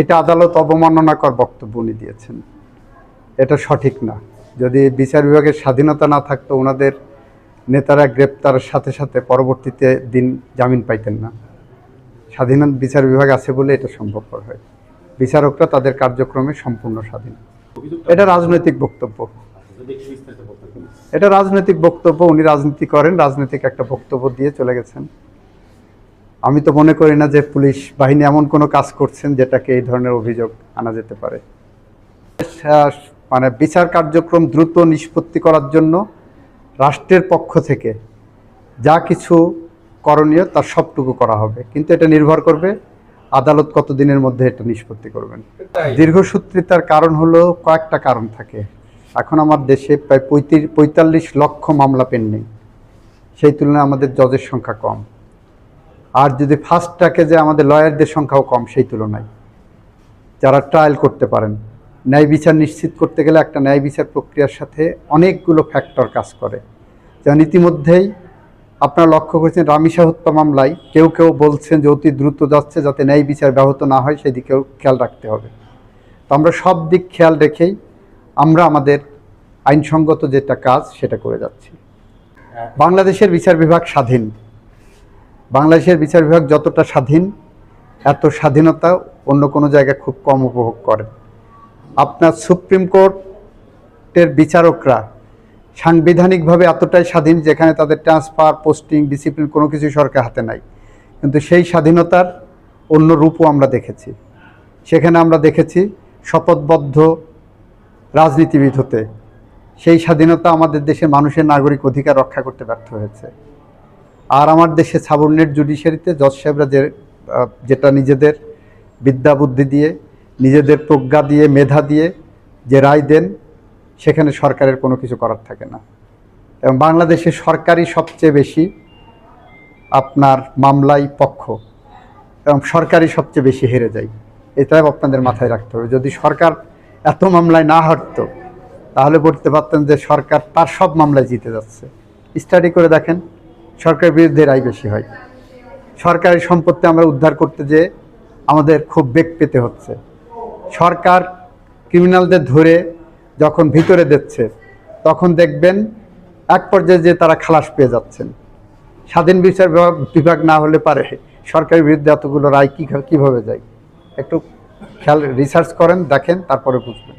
এটা আদালত অবমাননাকর বক্তব্য উনি দিয়েছেন, এটা সঠিক না। যদি বিচার বিভাগের স্বাধীনতা না থাকতো ওনাদের নেতারা গ্রেপ্তারের সাথে সাথে পরবর্তীতে দিন জামিন পাইতেন না। স্বাধীন বিচার বিভাগ আছে বলে এটা সম্ভবপর হয়। বিচারকরা তাদের কার্যক্রমে সম্পূর্ণ স্বাধীন। এটা রাজনৈতিক বক্তব্য, এটা রাজনৈতিক বক্তব্য। উনি রাজনীতি করেন, রাজনৈতিক একটা বক্তব্য দিয়ে চলে গেছেন। আমি তো মনে করি না যে পুলিশ বাহিনী এমন কোনো কাজ করছেন যেটাকে এই ধরনের অভিযোগ আনা যেতে পারে। মানে বিচার কার্যক্রম দ্রুত নিষ্পত্তি করার জন্য রাষ্ট্রের পক্ষ থেকে যা কিছু করণীয় তার সবটুকু করা হবে, কিন্তু এটা নির্ভর করবে আদালত কতদিনের মধ্যে এটা নিষ্পত্তি করবেন। দীর্ঘসূত্রিতার কারণ হলো কয়েকটা কারণ থাকে। এখন আমার দেশে প্রায় 45 লক্ষ মামলা পেন্ডিং, সেই তুলনায় আমাদের জজের সংখ্যা কম। আর যদি ফাস্ট ট্র্যাকে যে আমাদের লয়ারদের সংখ্যাও কম সেই তুলনায়, যারা ট্রায়াল করতে পারেন। ন্যায় বিচার নিশ্চিত করতে গেলে একটা ন্যায় বিচার প্রক্রিয়ার সাথে অনেকগুলো ফ্যাক্টর কাজ করে। যেমন ইতিমধ্যেই আপনারা লক্ষ্য করেছেন রামিসা হত্যা মামলায় কেউ কেউ বলছেন যে অতি দ্রুত যাচ্ছে, যাতে ন্যায় বিচার ব্যাহত না হয় সেদিকেও খেয়াল রাখতে হবে। তো আমরা সব দিক খেয়াল রেখেই আমরা আমাদের আইনসঙ্গত যেটা কাজ সেটা করে যাচ্ছি। বাংলাদেশের বিচার বিভাগ স্বাধীন। বাংলাদেশের বিচার বিভাগ যতটা স্বাধীন, এত স্বাধীনতা অন্য কোনো জায়গায় খুব কম উপভোগ করেন। আপনার সুপ্রিম কোর্টের বিচারকরা সাংবিধানিকভাবে এতটাই স্বাধীন যেখানে তাদের ট্রান্সফার, পোস্টিং, ডিসিপ্লিন কোনো কিছুই সরকার হাতে নাই, কিন্তু সেই স্বাধীনতার অন্য রূপও আমরা দেখেছি। সেখানে আমরা দেখেছি শপথবদ্ধ রাজনীতিবিদ হতে। সেই স্বাধীনতা আমাদের দেশের মানুষের নাগরিক অধিকার রক্ষা করতে ব্যর্থ হয়েছে। আর আমার দেশে সাবঅর্ডিনেট জুডিশিয়ারিতে জজ সাহেবরা যেটা নিজেদের বিদ্যা বুদ্ধি দিয়ে, নিজেদের প্রজ্ঞা দিয়ে, মেধা দিয়ে যে রায় দেন, সেখানে সরকারের কোনো কিছু করার থাকে না। এবং বাংলাদেশে সরকারই সবচেয়ে বেশি আপনার মামলায় পক্ষ, এবং সরকারই সবচেয়ে বেশি হেরে যায়। এটাও আপনাদের মাথায় রাখতে হবে। যদি সরকার এত মামলায় না হারতো তাহলে বলতে পারতেন যে সরকার তার সব মামলায় জিতে যাচ্ছে। স্টাডি করে দেখেন, সরকারের বিরুদ্ধে রায় বেশি হয়। সরকারি সম্পত্তি আমরা উদ্ধার করতে যেয়ে আমাদের খুব বেগ পেতে হচ্ছে। সরকার ক্রিমিনালদের ধরে যখন ভিতরে দিচ্ছে তখন দেখবেন এক পর্যায়ে যে তারা খালাস পেয়ে যাচ্ছেন। স্বাধীন বিচার বিভাগ না হলে পারে সরকারের বিরুদ্ধে এতগুলো রায় কীভাবে যায়? একটু খেয়াল রিসার্চ করেন, দেখেন, তারপরে বুঝবেন।